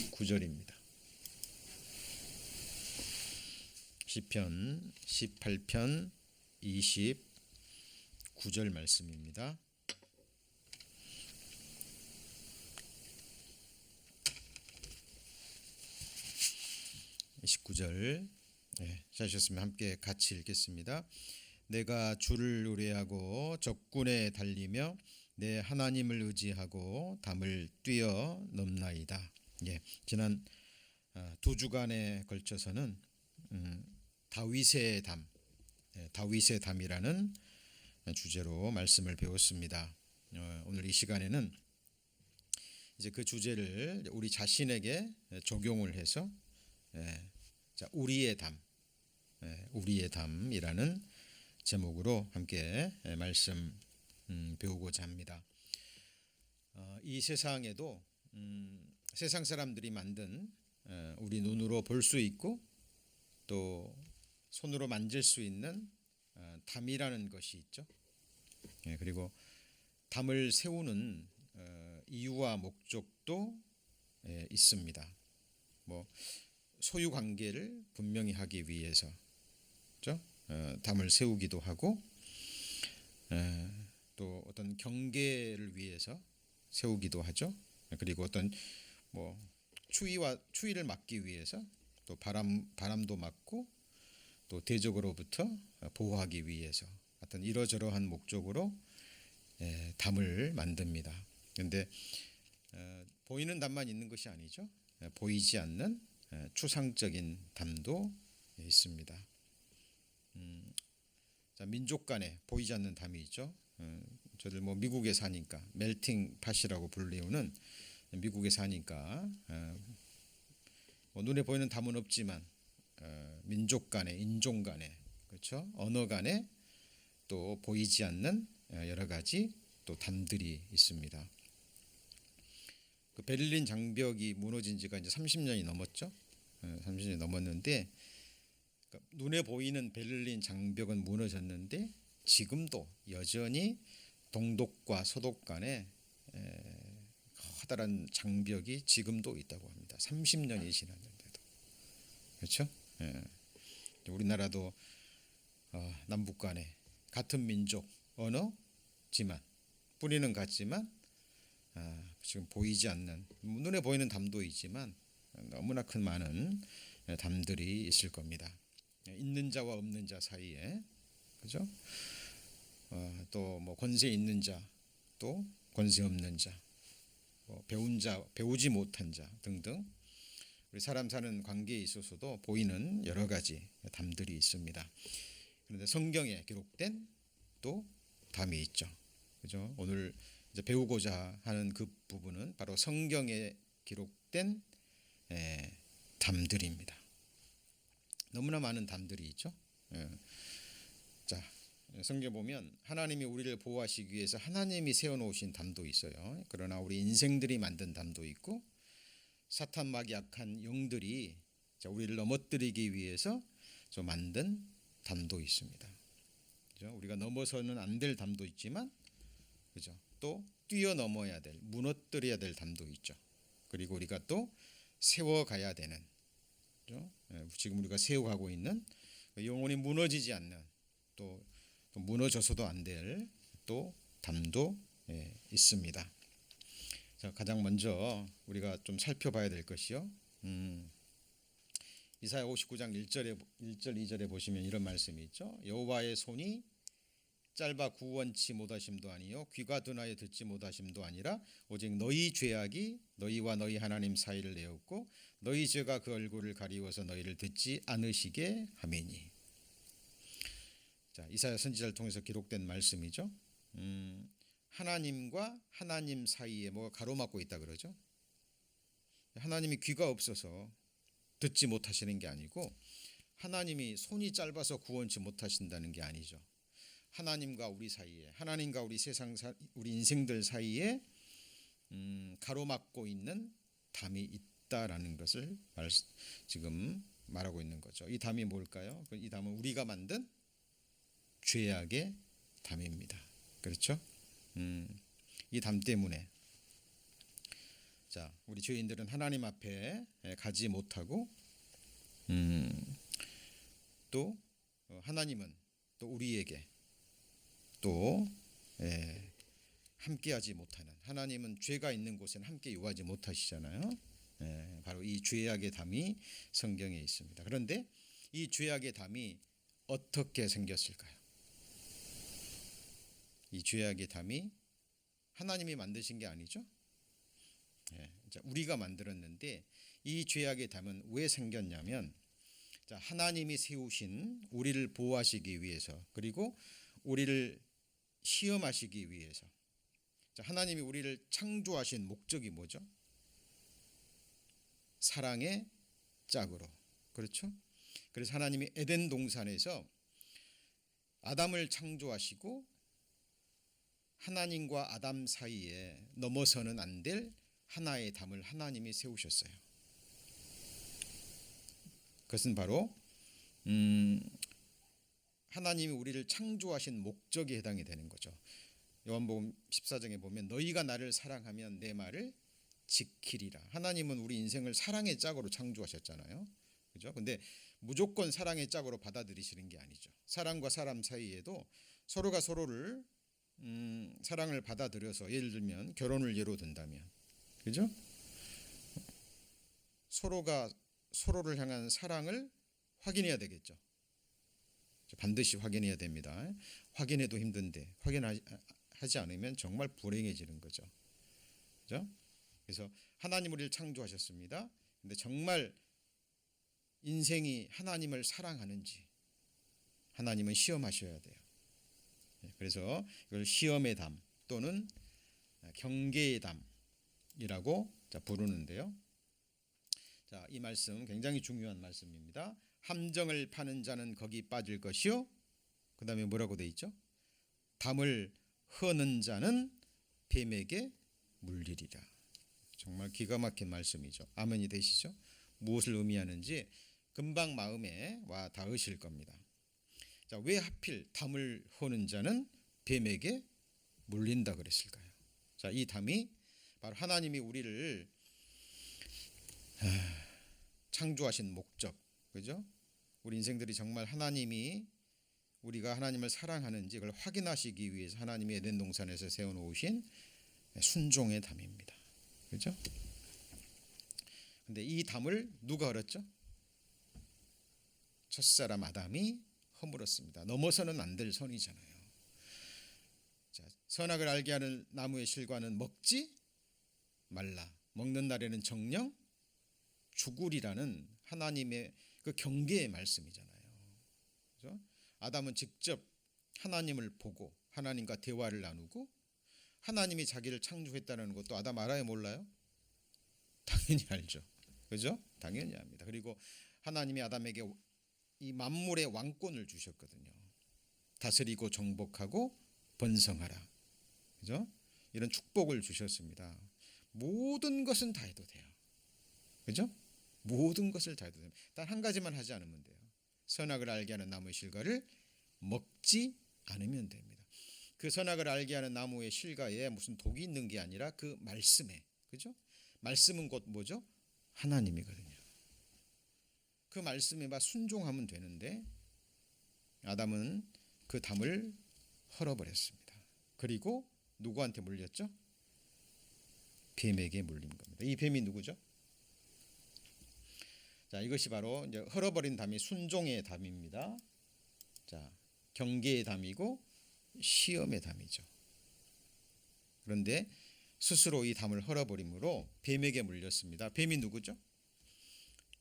29절입니다. 시편 18편 29절 말씀입니다. 찾으셨으면 함께 같이 읽겠습니다. 내가 주를 노래하고 적군에 달리며 내 하나님을 의지하고 담을 뛰어넘나이다. 지난 두 주간에 걸쳐서는 다윗의 담이라는 주제로 말씀을 배웠습니다. 오늘 이 시간에는 이제 그 주제를 우리 자신에게 적용을 해서 우리의 담이라는 제목으로 함께 말씀 배우고자 합니다. 이 세상에도 세상 사람들이 만든 우리 눈으로 볼 수 있고 또 손으로 만질 수 있는 담이라는 것이 있죠. 그리고 담을 세우는 이유와 목적도 있습니다. 소유 관계를 분명히 하기 위해서 담을 세우기도 하고 또 어떤 경계를 위해서 세우기도 하죠. 그리고 어떤 추위를 막기 위해서 또 바람도 막고 또 대적으로부터 보호하기 위해서 어떤 이러저러한 목적으로 담을 만듭니다. 그런데 보이는 담만 있는 것이 아니죠. 보이지 않는 추상적인 담도 있습니다. 민족 간에 보이지 않는 담이 있죠. 저들 미국에 사니까 멜팅 팟이라고 불리우는 미국에 사니까 눈에 보이는 담은 없지만 민족 간에, 인종 간에, 그렇죠? 언어 간에 또 보이지 않는 여러 가지 또 담들이 있습니다. 그 베를린 장벽이 무너진 지가 이제 30년이 넘었죠. 30년이 넘었는데 눈에 보이는 베를린 장벽은 무너졌는데 지금도 여전히 동독과 서독 간에 커다란 장벽이 지금도 있다고 합니다. 30년이 지났는데도. 그렇죠? 우리나라도 남북 간에 같은 민족, 언어지만 뿌리는 같지만 지금 보이지 않는 눈에 보이는 담도 있지만 너무나 큰 많은 담들이 있을 겁니다. 있는 자와 없는 자 사이에, 그죠? 또 권세 있는 자, 또 권세 없는 자, 배운 자, 배우지 못한 자 등등 우리 사람 사는 관계에 있어서도 보이는 여러 가지 담들이 있습니다. 그런데 성경에 기록된 또 담이 있죠, 그죠? 오늘 이제 배우고자 하는 그 부분은 바로 성경에 기록된 담들입니다. 너무나 많은 담들이 있죠. 성경 보면 하나님이 우리를 보호하시기 위해서 하나님이 세워놓으신 담도 있어요. 그러나 우리 인생들이 만든 담도 있고 사탄 마귀 악한 영들이 우리를 넘어뜨리기 위해서 만든 담도 있습니다. 그죠? 우리가 넘어서는 안 될 담도 있지만, 그죠? 또 뛰어넘어야 될, 무너뜨려야 될 담도 있죠. 그리고 우리가 또 세워가야 되는, 그죠? 지금 우리가 세워가고 있는 영원히 무너지지 않는 또 무너져서도 안 될 또 담도 있습니다. 자, 가장 먼저 우리가 좀 살펴봐야 될 것이요. 이사야 59장 1절 2절에 보시면 이런 말씀이 있죠. 여호와의 손이 짧아 구원치 못하심도 아니요 귀가 둔하여 듣지 못하심도 아니라 오직 너희 죄악이 너희와 너희 하나님 사이를 내었고 너희 죄가 그 얼굴을 가리워서 너희를 듣지 않으시게 함이니. 자, 이사야 선지자를 통해서 기록된 말씀이죠. 하나님과 하나님 사이에 뭐가 가로막고 있다 그러죠. 하나님이 귀가 없어서 듣지 못하시는 게 아니고 하나님이 손이 짧아서 구원치 못하신다는 게 아니죠. 하나님과 우리 사이에, 하나님과 우리 우리 인생들 사이에 가로막고 있는 담이 있다라는 것을 지금 말하고 있는 거죠. 이 담이 뭘까요? 이 담은 우리가 만든 죄악의 담입니다. 그렇죠? 이 담 때문에 자, 우리 죄인들은 하나님 앞에 가지 못하고 또 하나님은 또 우리에게 또 함께하지 못하는, 하나님은 죄가 있는 곳에는 함께 요하지 못하시잖아요. 바로 이 죄악의 담이 성경에 있습니다. 그런데 이 죄악의 담이 어떻게 생겼을까요? 이 죄악의 담이 하나님이 만드신 게 아니죠. 우리가 만들었는데 이 죄악의 담은 왜 생겼냐면, 하나님이 세우신 우리를 보호하시기 위해서, 그리고 우리를 시험하시기 위해서. 하나님이 우리를 창조하신 목적이 뭐죠? 사랑의 짝으로. 그렇죠? 그래서 하나님이 에덴 동산에서 아담을 창조하시고 하나님과 아담 사이에 넘어서는 안 될 하나의 담을 하나님이 세우셨어요. 그것은 바로 하나님이 우리를 창조하신 목적에 해당이 되는 거죠. 요한복음 14장에 보면 너희가 나를 사랑하면 내 말을 지키리라. 하나님은 우리 인생을 사랑의 짝으로 창조하셨잖아요. 그죠? 근데 무조건 사랑의 짝으로 받아들이시는 게 아니죠. 사람과 사람 사이에도 서로가 서로를 사랑을 받아들여서, 예를 들면 결혼을 예로 든다면, 그죠? 서로가 서로를 향한 사랑을 확인해야 되겠죠. 반드시 확인해야 됩니다. 확인해도 힘든데 확인하지 않으면 정말 불행해지는 거죠. 그죠? 그래서 하나님 우리를 창조하셨습니다. 근데 정말 인생이 하나님을 사랑하는지 하나님은 시험하셔야 돼요. 그래서 이걸 시험의 담 또는 경계의 담이라고 부르는데요. 자, 이 말씀 굉장히 중요한 말씀입니다. 함정을 파는 자는 거기 빠질 것이요. 그 다음에 뭐라고 돼 있죠? 담을 허는 자는 뱀에게 물리리라. 정말 기가 막힌 말씀이죠. 아멘이 되시죠? 무엇을 의미하는지 금방 마음에 와 닿으실 겁니다. 자, 왜 하필 담을 허는 자는 뱀에게 물린다 그랬을까요? 자, 이 담이 바로 하나님이 우리를 창조하신 목적, 그죠? 우리 인생들이 정말 우리가 하나님을 사랑하는지 그걸 확인하시기 위해서 하나님이 에덴 동산에서 세워놓으신 순종의 담입니다. 그죠? 근데 이 담을 누가 헐었죠? 첫사람 아담이 허물었습니다. 넘어서는 안 될 선이잖아요. 자, 선악을 알게 하는 나무의 실과는 먹지 말라. 먹는 날에는 정령 죽으리라는 하나님의 그 경계의 말씀이잖아요. 그죠? 아담은 직접 하나님을 보고 하나님과 대화를 나누고 하나님이 자기를 창조했다는 것도 아담 알아요, 몰라요? 당연히 알죠. 그죠? 당연히 압니다. 그리고 하나님이 아담에게 이 만물의 왕권을 주셨거든요. 다스리고 정복하고 번성하라. 그죠? 이런 축복을 주셨습니다. 모든 것은 다 해도 돼요. 그죠? 모든 것을 다 해도 됩니다. 단 한 가지만 하지 않으면 돼요. 선악을 알게 하는 나무의 실과를 먹지 않으면 됩니다. 그 선악을 알게 하는 나무의 실과에 무슨 독이 있는 게 아니라 그 말씀에, 그죠? 말씀은 곧 뭐죠? 하나님이거든요. 그 말씀에 순종하면 되는데 아담은 그 담을 헐어버렸습니다. 그리고 누구한테 물렸죠? 뱀에게 물린 겁니다. 이 뱀이 누구죠? 자, 이것이 바로 이제 헐어버린 담이 순종의 담입니다. 자, 경계의 담이고 시험의 담이죠. 그런데 스스로 이 담을 헐어버림으로 뱀에게 물렸습니다. 뱀이 누구죠?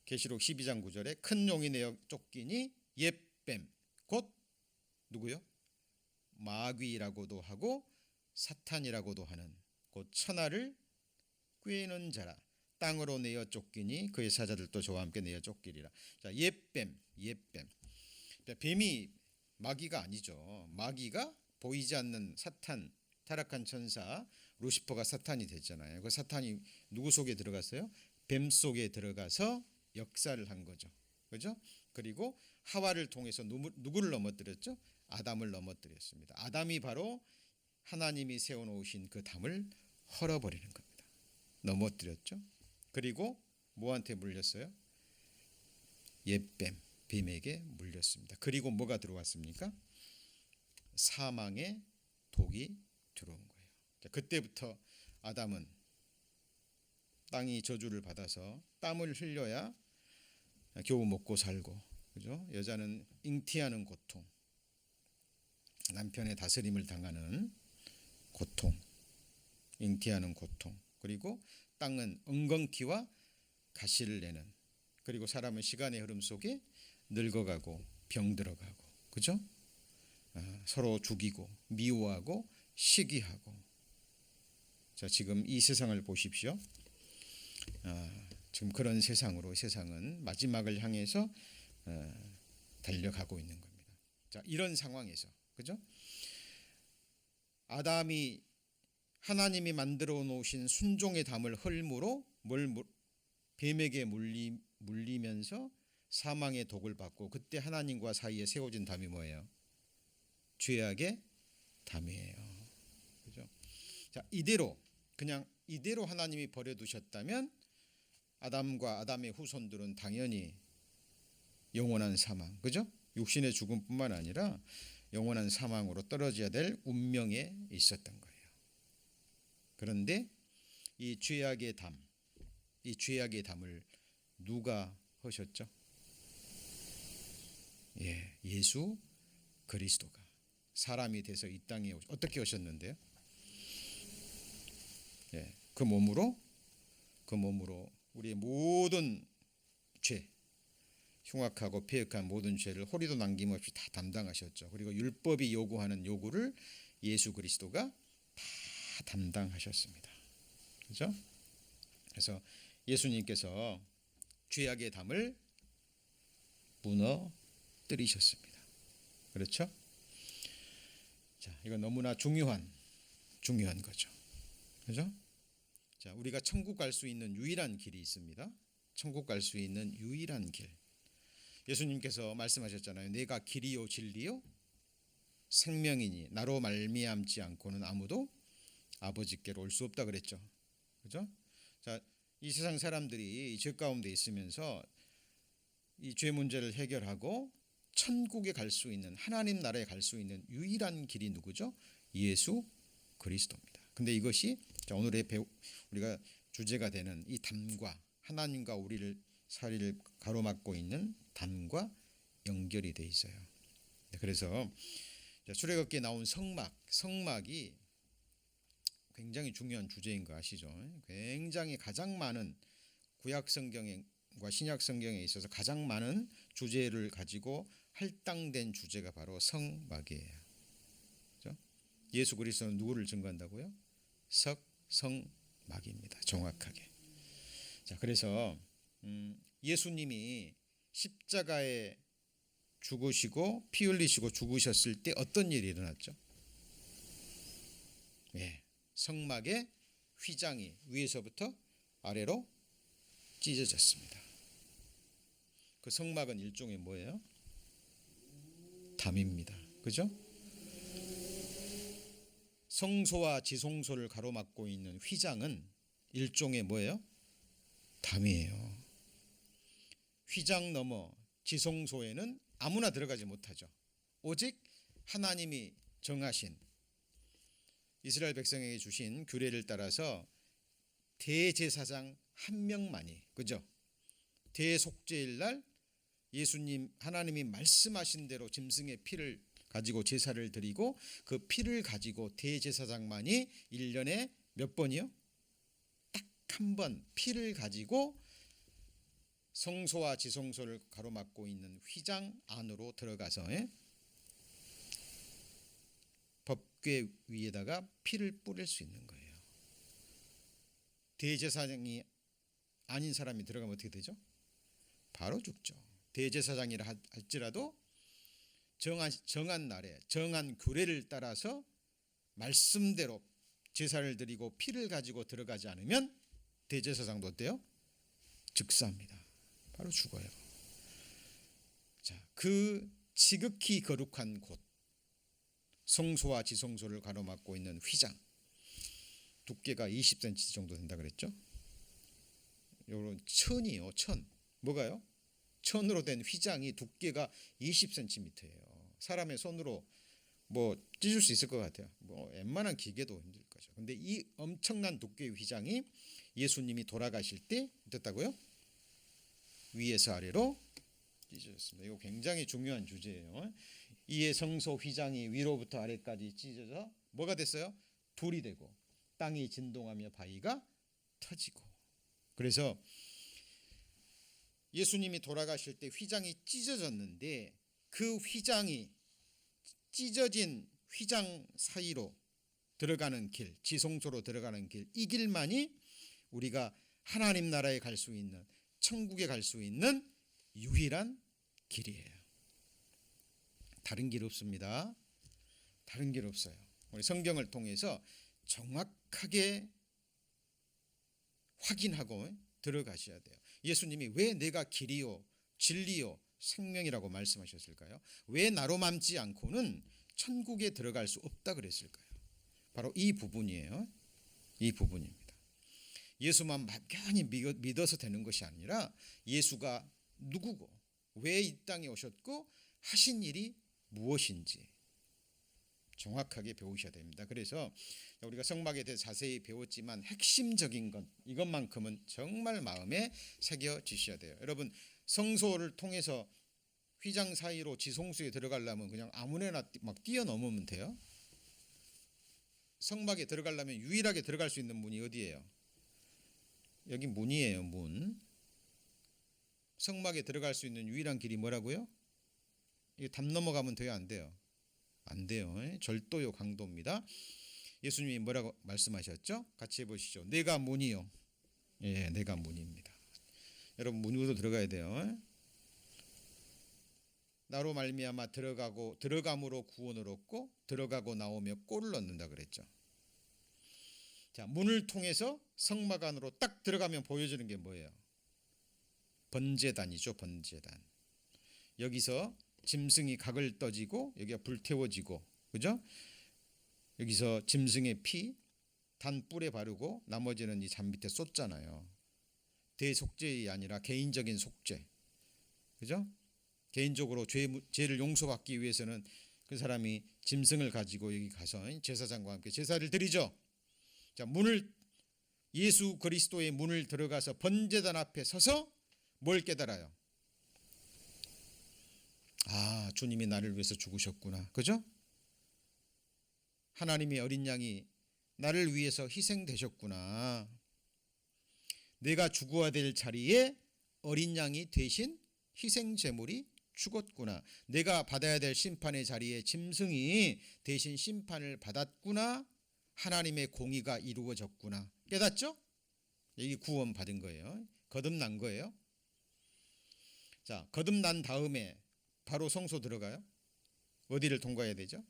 계시록 12장 9절에 큰 용이 내어 쫓기니 옛뱀 곧 누구요? 마귀라고도 하고 사탄이라고도 하는 곧 천하를 꾀는 자라. 땅으로 내어 쫓기니 그의 사자들도 저와 함께 내어 쫓기리라. 자, 옛뱀. 뱀이 마귀가 아니죠. 마귀가 보이지 않는 사탄, 타락한 천사 루시퍼가 사탄이 됐잖아요. 그 사탄이 누구 속에 들어갔어요? 뱀 속에 들어가서 역사를 한 거죠. 그죠? 그리고 하와를 통해서 누구를 넘어뜨렸죠? 아담을 넘어뜨렸습니다. 아담이 바로 하나님이 세워놓으신 그 담을 헐어버리는 겁니다. 넘어뜨렸죠. 그리고 뭐한테 물렸어요? 옛뱀, 뱀에게 물렸습니다. 그리고 뭐가 들어왔습니까? 사망의 독이 들어온 거예요. 그때부터 아담은 땅이 저주를 받아서 땀을 흘려야 겨우 먹고 살고, 그죠? 여자는 잉티하는 고통, 남편의 다스림을 당하는 고통, 잉티하는 고통, 그리고 땅은 엉겅퀴와 가시를 내는, 그리고 사람은 시간의 흐름 속에 늙어가고 병들어가고, 그죠? 서로 죽이고 미워하고 시기하고. 자, 지금 이 세상을 보십시오. 지금 그런 세상으로 세상은 마지막을 향해서 달려가고 있는 겁니다. 자, 이런 상황에서, 그죠? 아담이 하나님이 만들어 놓으신 순종의 담을 헐므로 뱀에게 물리면서 사망의 독을 받고, 그때 하나님과 사이에 세워진 담이 뭐예요? 죄악의 담이에요. 그죠? 자, 그냥 이대로 하나님이 버려두셨다면 아담과 아담의 후손들은 당연히 영원한 사망, 그죠? 육신의 죽음뿐만 아니라 영원한 사망으로 떨어져야 될 운명에 있었던 거예요. 그런데 이 죄악의 담을 누가 하셨죠? 예수 그리스도가 사람이 돼서 이 땅에 어떻게 오셨는데요? 그 몸으로 우리의 모든 죄, 흉악하고 패역한 모든 죄를 호리도 남김없이 다 담당하셨죠. 그리고 율법이 요구하는 요구를 예수 그리스도가 다 담당하셨습니다. 그렇죠? 그래서 예수님께서 죄악의 담을 무너뜨리셨습니다. 그렇죠? 자, 이건 너무나 중요한 거죠. 그렇죠? 자, 우리가 천국 갈 수 있는 유일한 길이 있습니다. 천국 갈 수 있는 유일한 길. 예수님께서 말씀하셨잖아요. 내가 길이요 진리요 생명이니 나로 말미암지 않고는 아무도 아버지께로 올 수 없다 그랬죠. 그렇죠? 자, 이 세상 사람들이 죄 가운데 있으면서 이 죄 문제를 해결하고 천국에 갈 수 있는, 하나님 나라에 갈 수 있는 유일한 길이 누구죠? 예수 그리스도입니다. 근데 이것이 오늘의 우리가 주제가 되는 이 담과, 하나님과 우리를 사이를 가로막고 있는 담과 연결이 돼 있어요. 그래서 출애굽기에 나온 성막이 굉장히 중요한 주제인 거 아시죠? 굉장히 가장 많은 구약 성경과 신약 성경에 있어서 가장 많은 주제를 가지고 할당된 주제가 바로 성막이에요. 그렇죠? 예수 그리스도는 누구를 증거한다고요? 성막입니다. 정확하게. 자, 그래서 예수님이 십자가에 죽으시고 피 흘리시고 죽으셨을 때 어떤 일이 일어났죠? 성막의 휘장이 위에서부터 아래로 찢어졌습니다. 그 성막은 일종의 뭐예요? 담입니다. 그죠? 성소와 지성소를 가로막고 있는 휘장은 일종의 뭐예요? 담이에요. 휘장 넘어 지성소에는 아무나 들어가지 못하죠. 오직 하나님이 정하신, 이스라엘 백성에게 주신 규례를 따라서 대제사장 한 명만이, 그죠? 대속죄일 날 예수님, 하나님이 말씀하신 대로 짐승의 피를 가지고 제사를 드리고, 그 피를 가지고 대제사장만이 1년에 몇 번이요? 딱 한 번 피를 가지고 성소와 지성소를 가로막고 있는 휘장 안으로 들어가서 법궤 위에다가 피를 뿌릴 수 있는 거예요. 대제사장이 아닌 사람이 들어가면 어떻게 되죠? 바로 죽죠. 대제사장이라 할지라도 정한 날에 정한 규례를 따라서 말씀대로 제사를 드리고 피를 가지고 들어가지 않으면 대제사장도 어때요? 즉사합니다. 바로 죽어요. 자, 그 지극히 거룩한 곳, 성소와 지성소를 가로막고 있는 휘장, 두께가 20cm 정도 된다 그랬죠? 요런 천이요. 천. 뭐가요? 천으로 된 휘장이 두께가 20cm예요. 사람의 손으로 뭐 찢을 수 있을 것 같아요. 뭐 웬만한 기계도 힘들 거죠. 근데 이 엄청난 두께의 휘장이 예수님이 돌아가실 때 어땠다고요? 위에서 아래로 찢어졌습니다. 이거 굉장히 중요한 주제예요. 이에 성소 휘장이 위로부터 아래까지 찢어져 뭐가 됐어요? 돌이 되고 땅이 진동하며 바위가 터지고. 그래서 예수님이 돌아가실 때 휘장이 찢어졌는데 그 휘장이 찢어진 휘장 사이로 들어가는 길, 지성소로 들어가는 길, 이 길만이 우리가 하나님 나라에 갈 수 있는, 천국에 갈 수 있는 유일한 길이에요. 다른 길 없습니다. 다른 길 없어요. 우리 성경을 통해서 정확하게 확인하고 들어가셔야 돼요. 예수님이 왜 내가 길이요 진리요 생명이라고 말씀하셨을까요? 왜 나로 맘지 않고는 천국에 들어갈 수 없다 그랬을까요? 바로 이 부분이에요. 이 부분입니다. 예수만 막연히 믿어서 되는 것이 아니라 예수가 누구고 왜 이 땅에 오셨고 하신 일이 무엇인지 정확하게 배우셔야 됩니다. 그래서 우리가 성막에 대해 자세히 배웠지만 핵심적인 것 이것만큼은 정말 마음에 새겨지셔야 돼요. 여러분 성소를 통해서 휘장 사이로 지성소에 들어가려면 그냥 아무데나 막 뛰어넘으면 돼요? 성막에 들어가려면 유일하게 들어갈 수 있는 문이 어디예요? 여기 문이에요. 문. 성막에 들어갈 수 있는 유일한 길이 뭐라고요? 이게 담 넘어가면 돼요? 안 돼요? 안 돼요. 절도요 강도입니다. 예수님이 뭐라고 말씀하셨죠? 같이 해보시죠. 내가 문이요. 예, 내가 문입니다. 여러분 문으로 들어가야 돼요. 나로 말미암아 들어감으로 구원을 얻고 들어가고 나오며 꼴을 얻는다 그랬죠. 자, 문을 통해서 성막 안으로 딱 들어가면 보여주는 게 뭐예요? 번제단이죠. 번제단. 여기서 짐승이 각을 떠지고 여기가 불태워지고 그죠? 여기서 짐승의 피 단뿔에 바르고 나머지는 이 잔 밑에 쏟잖아요. 대속죄가 아니라 개인적인 속죄. 그죠? 개인적으로 죄를 용서받기 위해서는 그 사람이 짐승을 가지고 여기 가서 제사장과 함께 제사를 드리죠. 자, 예수 그리스도의 문을 들어가서 번제단 앞에 서서 뭘 깨달아요? 아, 주님이 나를 위해서 죽으셨구나. 그죠? 하나님의 어린 양이 나를 위해서 희생되셨구나. 내가 죽어야 될 자리에 어린 양이 대신 희생 제물이 죽었구나. 내가 받아야 될 심판의 자리에 짐승이 대신 심판을 받았구나. 하나님의 공의가 이루어졌구나. 깨닫죠? 여기 구원 받은 거예요. 거듭난 거예요. 자, 거듭난 다음에 바로 성소 들어가요. 어디를 통과해야 되죠?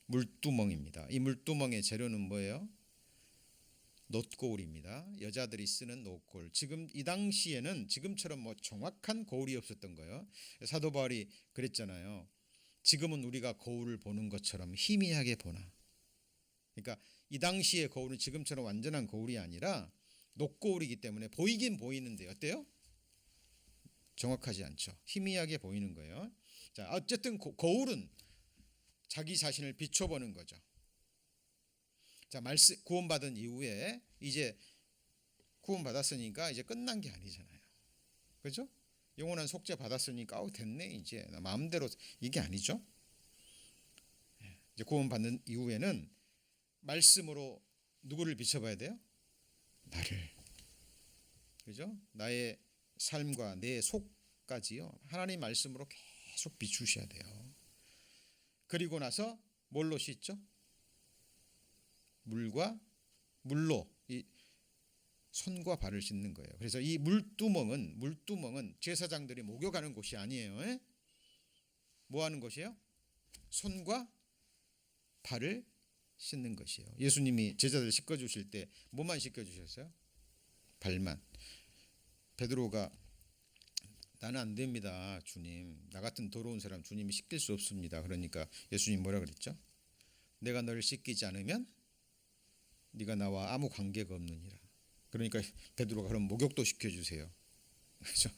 물두멍입니다. 이 물두멍의 재료는 뭐예요? 놋고울입니다. 여자들이 쓰는 놋고울. 지금 이 당시에는 지금처럼 뭐 정확한 거울이 없었던 거예요. 사도 바울이 그랬잖아요. 지금은 우리가 거울을 보는 것처럼 희미하게 보나. 그러니까 이 당시의 거울은 지금처럼 완전한 거울이 아니라 놋고울이기 때문에 보이긴 보이는데 어때요? 정확하지 않죠. 희미하게 보이는 거예요. 자, 어쨌든 거울은 자기 자신을 비춰보는 거죠. 자, 구원받은 이후에 이제 구원받았으니까 이제 끝난 게 아니잖아요. 그렇죠? 영원한 속죄 받았으니까 됐네 이제 나 마음대로 이게 아니죠. 이제 구원받는 이후에는 말씀으로 누구를 비춰봐야 돼요? 나를. 그죠? 나의 삶과 내 속까지요. 하나님 말씀으로 계속 비추셔야 돼요. 그리고 나서 뭘로 씻죠? 물로 이 손과 발을 씻는 거예요. 그래서 이 물두멍은 제사장들이 목욕하는 곳이 아니에요. 뭐 하는 곳이에요? 손과 발을 씻는 것이에요. 예수님이 제자들 씻겨 주실 때 뭐만 씻겨 주셨어요? 발만. 베드로가 나는 안 됩니다, 주님. 나 같은 더러운 사람 주님이 씻길 수 없습니다. 그러니까 예수님 뭐라 그랬죠? 내가 너를 씻기지 않으면 네가 나와 아무 관계가 없느니라. 그러니까 베드로가 그럼 목욕도 시켜주세요. 그렇죠?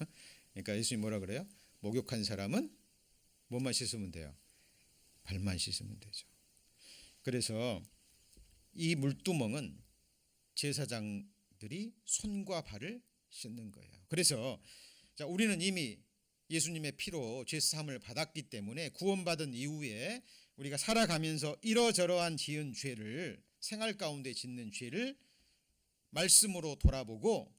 그러니까 예수님 뭐라 그래요? 목욕한 사람은 뭐만 씻으면 돼요? 발만 씻으면 되죠. 그래서 이 물두멍은 제사장들이 손과 발을 씻는 거예요. 그래서 자, 우리는 이미 예수님의 피로 죄 사함을 받았기 때문에 구원받은 이후에 우리가 살아가면서 이러저러한 지은 죄를 생활 가운데 짓는 죄를 말씀으로 돌아보고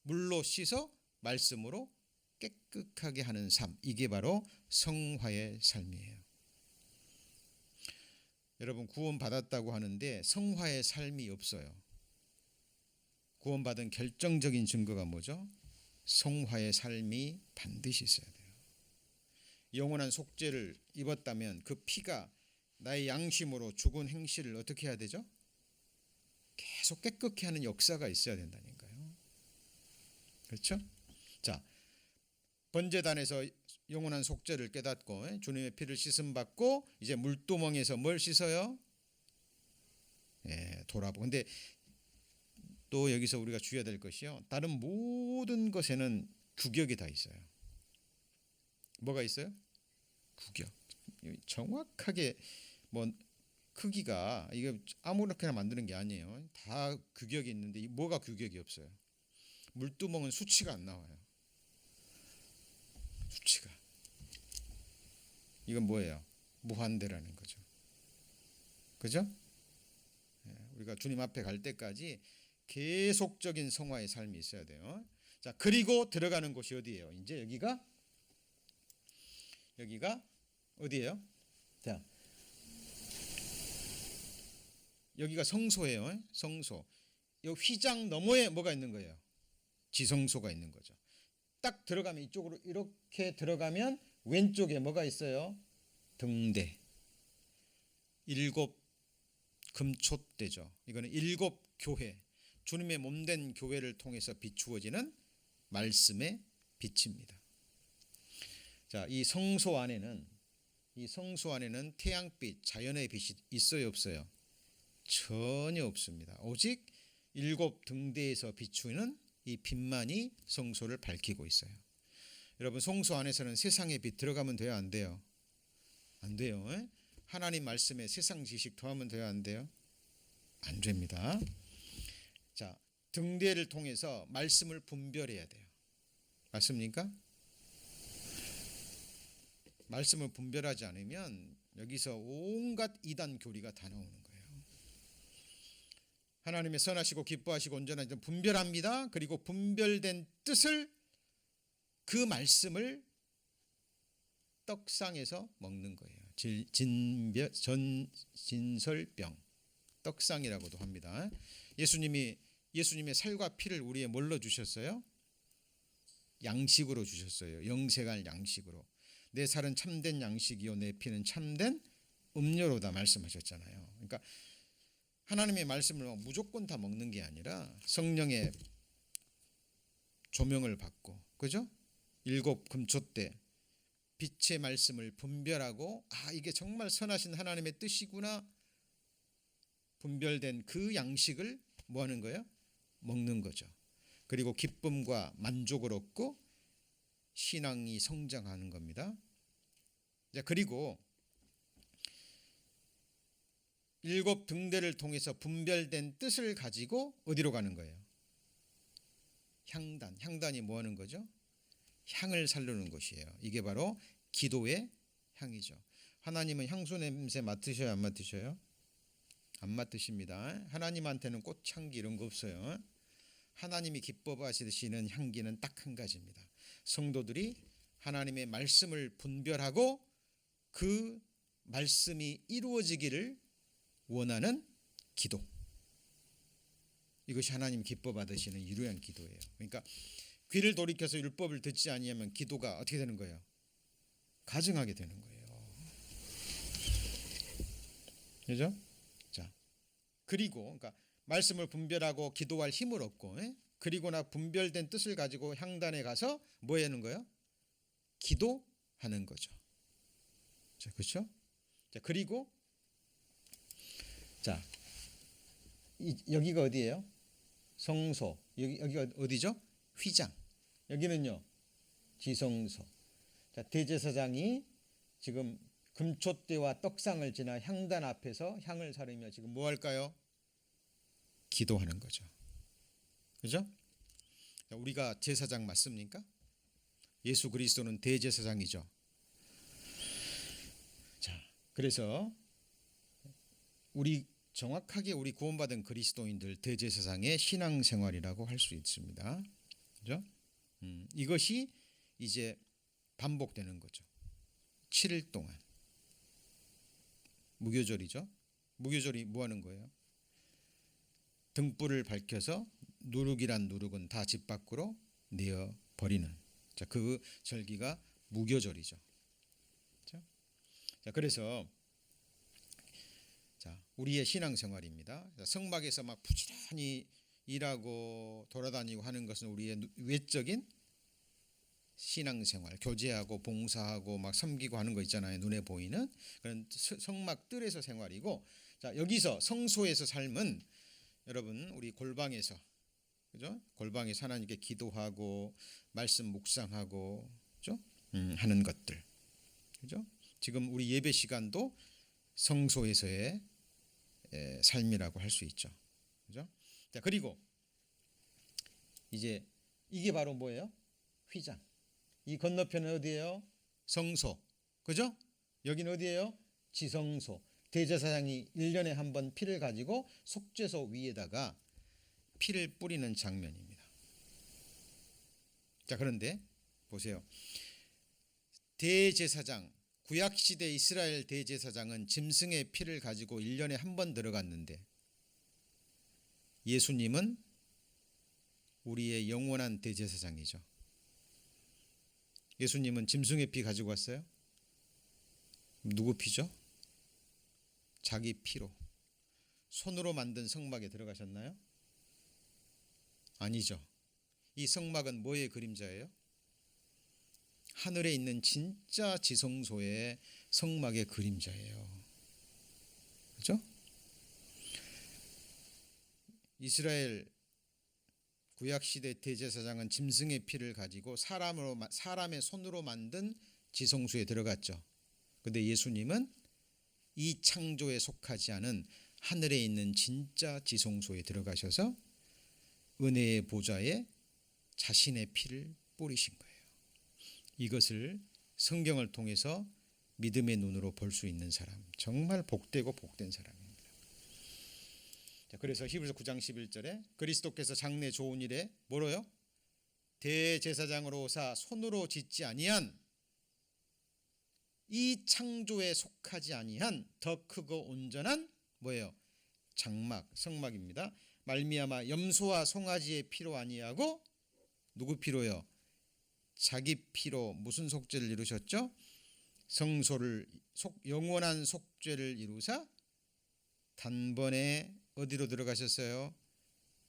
물로 씻어 말씀으로 깨끗하게 하는 삶, 이게 바로 성화의 삶이에요. 여러분 구원받았다고 하는데 성화의 삶이 없어요. 구원받은 결정적인 증거가 뭐죠? 성화의 삶이 반드시 있어야 돼요. 영원한 속죄를 입었다면 그 피가 나의 양심으로 죽은 행실을 어떻게 해야 되죠? 계속 깨끗게 하는 역사가 있어야 된다니까요. 그렇죠? 자, 번제단에서 영원한 속죄를 깨닫고 주님의 피를 씻음 받고 이제 물두멍에서 뭘 씻어요? 돌아보고. 근데 또 여기서 우리가 주의해야 될 것이요. 다른 모든 것에는 규격이 다 있어요. 뭐가 있어요? 규격. 정확하게 뭐 크기가 이게 아무렇게나 만드는 게 아니에요. 다 규격이 있는데 뭐가 규격이 없어요? 물두멍은 수치가 안 나와요. 수치가. 이건 뭐예요? 무한대라는 거죠. 그죠? 우리가 주님 앞에 갈 때까지 계속적인 성화의 삶이 있어야 돼요. 자, 그리고 들어가는 곳이 어디예요? 이제 여기가 어디예요? 자, 여기가 성소예요. 성소. 이 휘장 너머에 뭐가 있는 거예요? 지성소가 있는 거죠. 딱 들어가면 이쪽으로 이렇게 들어가면 왼쪽에 뭐가 있어요? 등대. 7 금촛대죠. 이거는 7 교회, 주님의 몸된 교회를 통해서 비추어지는 말씀의 빛입니다. 자, 이 성소 안에는 태양빛, 자연의 빛이 있어요, 없어요? 전혀 없습니다. 오직 7 등대에서 비추는 이 빛만이 성소를 밝히고 있어요. 여러분, 성소 안에서는 세상의 빛 들어가면 돼요, 안 돼요? 안 돼요. 하나님 말씀에 세상 지식 더하면 돼요, 안 돼요? 안 됩니다. 자, 등대를 통해서 말씀을 분별해야 돼요. 맞습니까? 말씀을 분별하지 않으면 여기서 온갖 이단 교리가 다 나오는 거예요. 하나님의 선하시고 기뻐하시고 온전한 점 분별합니다. 그리고 분별된 뜻을 그 말씀을 떡상에서 먹는 거예요. 진설병, 떡상이라고도 합니다. 예수님의 살과 피를 우리에 뭘로 주셨어요? 양식으로 주셨어요. 영생할 양식으로. 내 살은 참된 양식이요 내 피는 참된 음료로다 말씀하셨잖아요. 그러니까 하나님의 말씀을 무조건 다 먹는 게 아니라 성령의 조명을 받고, 그죠? 7 금촛대 빛의 말씀을 분별하고, 아, 이게 정말 선하신 하나님의 뜻이구나, 분별된 그 양식을 뭐 하는 거예요? 먹는 거죠. 그리고 기쁨과 만족을 얻고 신앙이 성장하는 겁니다. 자, 그리고 7 등대를 통해서 분별된 뜻을 가지고 어디로 가는 거예요? 향단. 향단이 뭐 하는 거죠? 향을 살르는 것이에요. 이게 바로 기도의 향이죠. 하나님은 향수 냄새 맡으셔요, 안 맡으셔요? 안 맡으십니다. 하나님한테는 꽃향기 이런 거 없어요. 하나님이 기뻐하시는 향기는 딱 한 가지입니다. 성도들이 하나님의 말씀을 분별하고 그 말씀이 이루어지기를 원하는 기도. 이것이 하나님 기뻐 받으시는 유일한 기도예요. 그러니까 귀를 돌이켜서 율법을 듣지 아니하면 기도가 어떻게 되는 거예요? 가증하게 되는 거예요. 그죠? 자, 그리고 그러니까 말씀을 분별하고 기도할 힘을 얻고, 그리고 나 분별된 뜻을 가지고 향단에 가서 뭐 하는 거예요? 기도하는 거죠. 자, 그렇죠? 자, 그리고 자, 여기가 어디예요? 성소. 여기가 어디죠? 휘장. 여기는요 지성소. 자, 대제사장이 지금 금촛대와 떡상을 지나 향단 앞에서 향을 사르며 지금 뭐 할까요? 기도하는 거죠. 그죠? 우리가 제사장 맞습니까? 예수 그리스도는 대제사장이죠. 자, 그래서 정확하게 우리 구원받은 그리스도인들 대제사장의 신앙생활이라고 할 수 있습니다. 그죠? 이것이 이제 반복되는 거죠. 7일 동안. 무교절이죠. 무교절이 뭐 하는 거예요? 등불을 밝혀서 누룩이란 누룩은 다 집 밖으로 내어 버리는. 자, 그 절기가 무교절이죠. 자, 그래서 자, 우리의 신앙생활입니다. 자, 성막에서 막 부지런히 일하고 돌아다니고 하는 것은 우리의 외적인 신앙생활, 교제하고 봉사하고 막 섬기고 하는 거 있잖아요. 눈에 보이는 그런 성막 뜰에서 생활이고, 자, 여기서 성소에서 삶은 여러분 우리 골방에서, 그죠? 골방에서 하나님께 기도하고 말씀 묵상하고, 그죠? 하는 것들, 그죠? 지금 우리 예배 시간도 성소에서의 삶이라고 할 수 있죠, 그죠? 자, 그리고 이제 이게 바로 뭐예요? 휘장. 이 건너편은 어디예요? 성소. 그죠? 여기는 어디예요? 지성소. 대제사장이 1년에 한 번 피를 가지고 속죄소 위에다가 피를 뿌리는 장면입니다. 자, 그런데 보세요. 대제사장, 구약시대 이스라엘 대제사장은 짐승의 피를 가지고 1년에 한 번 들어갔는데, 예수님은 우리의 영원한 대제사장이죠. 예수님은 짐승의 피 가지고 왔어요? 누구 피죠? 자기 피로. 손으로 만든 성막에 들어가셨나요? 아니죠. 이 성막은 뭐의 그림자예요? 하늘에 있는 진짜 지성소의 성막의 그림자예요. 그렇죠? 이스라엘 구약시대 대제사장은 짐승의 피를 가지고 사람의 손으로 만든 지성소에 들어갔죠. 그런데 예수님은 이 창조에 속하지 않은 하늘에 있는 진짜 지성소에 들어가셔서 은혜의 보좌에 자신의 피를 뿌리신 거예요. 이것을 성경을 통해서 믿음의 눈으로 볼 수 있는 사람, 정말 복되고 복된 사람입니다. 자, 그래서 히브리서 9장 11절에 그리스도께서 장래 좋은 일에 뭐로요? 대제사장으로 오사 손으로 짓지 아니한 이 창조에 속하지 아니한 더 크고 온전한 뭐예요? 장막, 성막입니다. 말미암아 염소와 송아지의 피로 아니하고 누구 피로요? 자기 피로 무슨 속죄를 이루셨죠? 성소를 영원한 속죄를 이루사 단번에 어디로 들어가셨어요?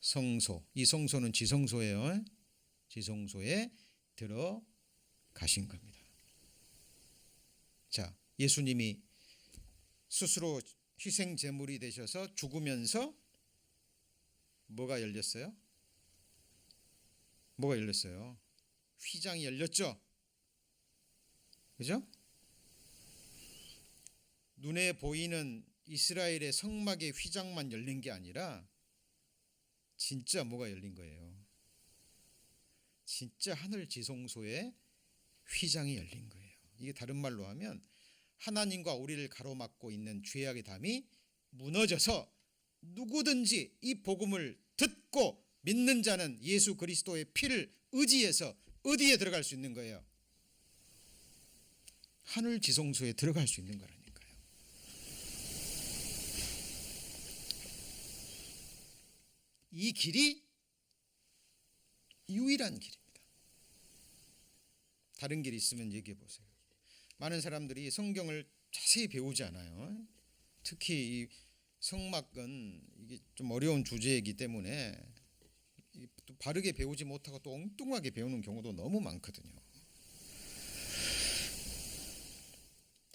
성소. 이 성소는 지성소예요. 지성소에 들어가신 겁니다. 자, 예수님이 스스로 희생 제물이 되셔서 죽으면서 뭐가 열렸어요? 뭐가 열렸어요? 휘장이 열렸죠. 그죠? 눈에 보이는 이스라엘의 성막의 휘장만 열린 게 아니라 진짜 뭐가 열린 거예요? 진짜 하늘 지성소의 휘장이 열린 거예요. 이게 다른 말로 하면 하나님과 우리를 가로막고 있는 죄악의 담이 무너져서 누구든지 이 복음을 듣고 믿는 자는 예수 그리스도의 피를 의지해서 어디에 들어갈 수 있는 거예요? 하늘 지성소에 들어갈 수 있는 거라니까요. 이 길이 유일한 길입니다. 다른 길이 있으면 얘기해 보세요. 많은 사람들이 성경을 자세히 배우지 않아요. 특히 이 성막은 이게 좀 어려운 주제이기 때문에 또 바르게 배우지 못하고 또 엉뚱하게 배우는 경우도 너무 많거든요.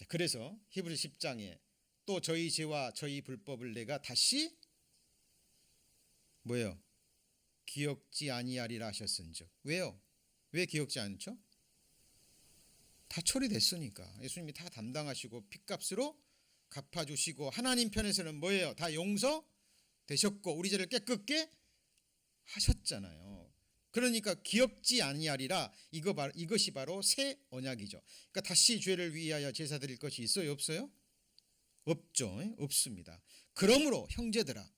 그래서 히브리 10장에 또 저희 죄와 저희 불법을 내가 다시 뭐예요? 기억지 아니하리라 하셨은즉. 왜요? 왜 기억지 않죠? 다 처리됐으니까. 예수님이 다 담당하시고 핏값으로 갚아주시고 하나님 편에서는 뭐예요? 다 용서되셨고 우리 죄를 깨끗게 하셨잖아요. 그러니까 기억지 아니하리라, 이것이 바로 새 언약이죠. 그러니까 다시 죄를 위하여 제사 드릴 것이 있어요? 없어요? 없죠. 없습니다. 그러므로 형제들아,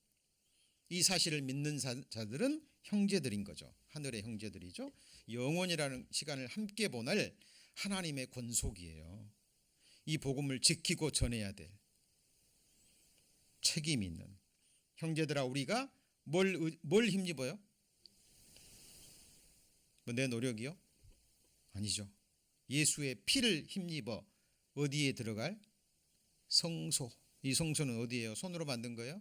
이 사실을 믿는 자들은 형제들인 거죠. 하늘의 형제들이죠. 영원이라는 시간을 함께 보낼 하나님의 권속이에요. 이 복음을 지키고 전해야 될 책임이 있는 형제들아, 우리가 뭘 힘입어요? 내 노력이요? 아니죠. 예수의 피를 힘입어 어디에 들어갈? 성소. 이 성소는 어디예요? 손으로 만든 거예요?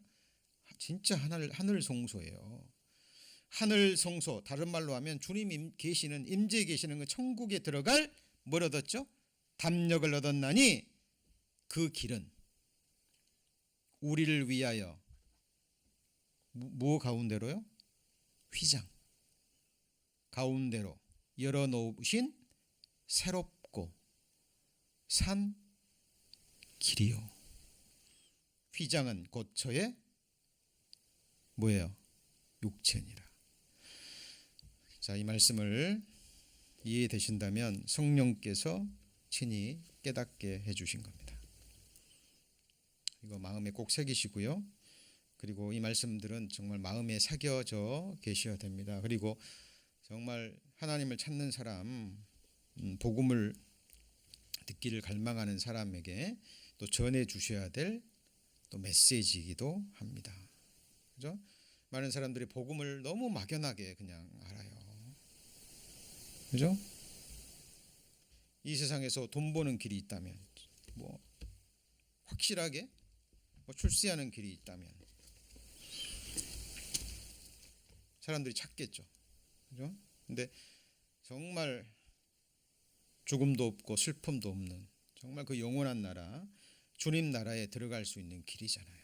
진짜 하늘 성소예요. 하늘 성소, 다른 말로 하면 주님이 계시는, 임재에 계시는 그 천국에 들어갈 뭘 얻었죠? 담력을 얻었나니 그 길은 우리를 위하여 뭐 가운데로요? 휘장 가운데로 열어놓으신 새롭고 산 길이요. 휘장은 곧 저의 뭐예요? 육체니라. 자, 이 말씀을 이해되신다면 성령께서 친히 깨닫게 해주신 겁니다. 이거 마음에 꼭 새기시고요. 그리고 이 말씀들은 정말 마음에 새겨져 계셔야 됩니다. 그리고 정말 하나님을 찾는 사람, 복음을 듣기를 갈망하는 사람에게 또 전해 주셔야 될 또 메시지이기도 합니다. 그죠? 많은 사람들이 복음을 너무 막연하게 그냥 알아요. 그죠? 이 세상에서 돈 버는 길이 있다면, 뭐 확실하게 출세하는 길이 있다면 사람들이 찾겠죠. 그죠? 근데 정말 죽음도 없고 슬픔도 없는 정말 그 영원한 나라, 주님 나라에 들어갈 수 있는 길이잖아요.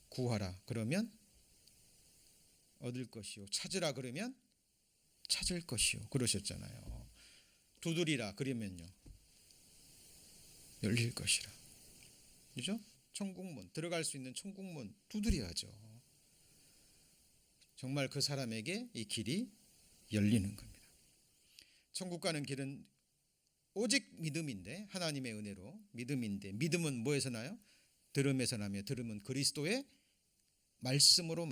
구하라 그러면 얻을 것이요, 찾으라 그러면 찾을 것이요, 그러셨잖아요. 두드리라 그러면요 열릴 것이라. 그죠? 천국문, 들어갈 수 있는 천국문 두드려야죠. 정말 그 사람에게 이 길이 열리는 겁니다. 천국 가는 길은 오직 믿음인데, 하나님의 은혜로 믿음인데, 믿음은 뭐에서 나요? 들음에서 나며 들음은 그리스도의 말씀으로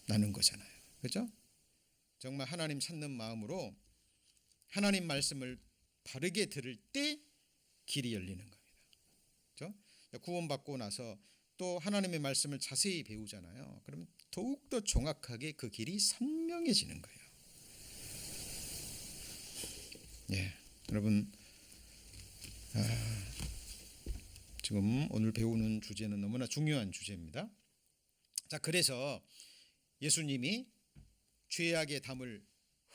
나는 거잖아요. 그렇죠? 정말 하나님 찾는 마음으로 하나님 말씀을 바르게 들을 때 길이 열리는 겁니다. 그렇죠? 구원받고 나서 또 하나님의 말씀을 자세히 배우잖아요. 그러면 더욱더 정확하게 그 길이 선명해지는 거예요. 예, 여러분, 지금 오늘 배우는 주제는 너무나 중요한 주제입니다. 자, 그래서 예수님이 죄악의 담을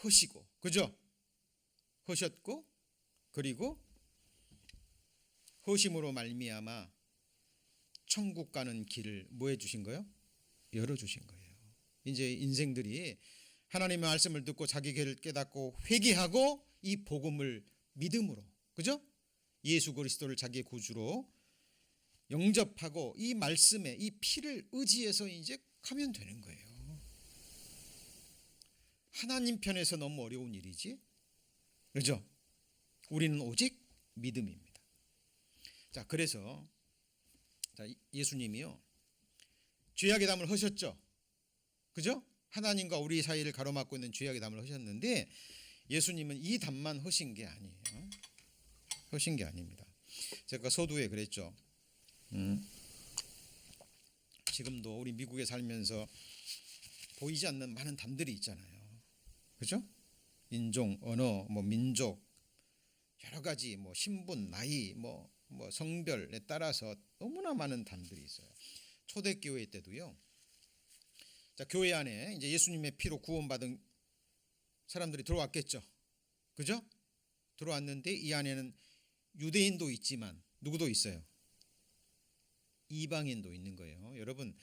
허시고, 그죠? 허셨고, 그리고 허심으로 말미암아 천국 가는 길을 뭐 해주신 거예요? 열어주신 거예요. 이제 인생들이 하나님의 말씀을 듣고 자기 죄를 깨닫고 회개하고 이 복음을 믿음으로, 그죠? 예수 그리스도를 자기의 구주로 영접하고 이 말씀에 이 피를 의지해서 이제 가면 되는 거예요. 하나님 편에서 너무 어려운 일이지, 그죠? 우리는 오직 믿음입니다. 자, 그래서 예수님이요 죄악의 담을 허셨죠, 그죠? 하나님과 우리 사이를 가로막고 있는 죄악의 담을 허셨는데 예수님은 이 담만 허신 게 아니에요. 허신 게 아닙니다. 제가 서두에 그랬죠. 지금도 우리 미국에 살면서 보이지 않는 많은 담들이 있잖아요. 그죠? 인종, 언어, 민족, 여러 가지 신분, 나이, 성별에 따라서 너무나 많은 담들이 있어요. 초대교회 때도요. 자, 교회 안에 이제 예수님의 피로 구원받은 사람들이 들어왔겠죠. 그죠? 들어왔는데 이 안에는 유대인도 있지만 누구도 있어요? 이방인도 있는 거예요. 여러분,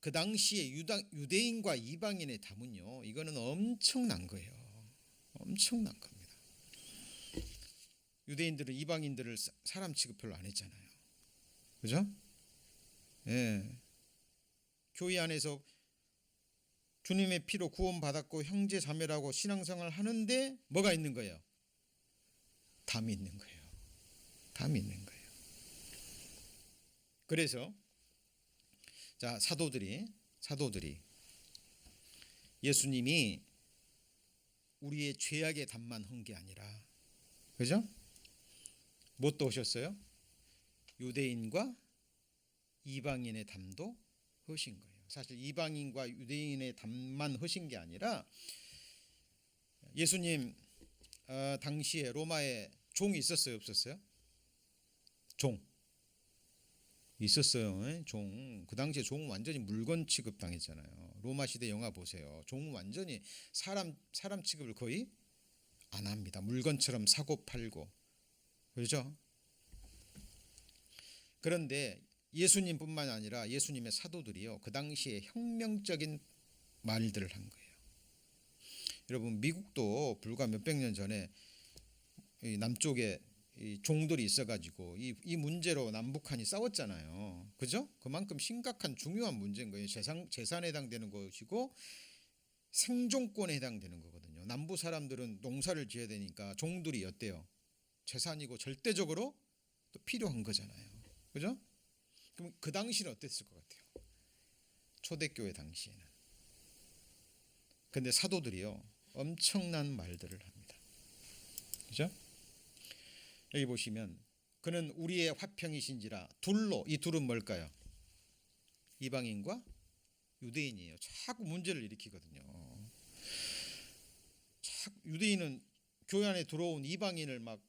그 당시에 유대인과 이방인의 담은요, 이거는 엄청난 거예요. 엄청난 겁니다. 유대인들은 이방인들을 사람 취급 별로 안 했잖아요. 그죠? 예. 교회 안에서 주님의 피로 구원받았고 형제 자매라고 신앙생활을 하는데 뭐가 있는 거예요? 담이 있는 거예요. 담이 있는 거예요. 그래서 자, 사도들이 예수님이 우리의 죄악의 담만 한 게 아니라, 그죠? 뭣도 오셨어요? 유대인과 이방인의 담도 하신 거예요. 사실 이방인과 유대인의 담만 하신 게 아니라 예수님 당시에 로마에 종이 있었어요, 없었어요? 종 있었어요. 종. 그 당시에 종은 완전히 물건 취급당했잖아요. 로마 시대 영화 보세요. 종은 완전히 사람 취급을 거의 안 합니다. 물건처럼 사고 팔고, 그렇죠? 그런데 예수님뿐만 아니라 예수님의 사도들이요, 그 당시에 혁명적인 말들을 한 거예요. 여러분, 미국도 불과 몇백 년 전에 남쪽에 종들이 있어가지고 이 문제로 남북한이 싸웠잖아요. 그죠? 그만큼 심각한 중요한 문제인 거예요. 재산에 해당되는 것이고 생존권에 해당되는 거거든요. 남부 사람들은 농사를 지어야 되니까 종들이 어때요? 재산이고 절대적으로 또 필요한 거잖아요. 그죠? 그럼 그 당시는 어땠을 것 같아요? 초대교회 당시에는. 근데 사도들이요, 엄청난 말들을 합니다. 그죠? 여기 보시면 그는 우리의 화평이신지라. 둘로, 이 둘은 뭘까요? 이방인과 유대인이에요. 자꾸 문제를 일으키거든요. 유대인은 교회 안에 들어온 이방인을 막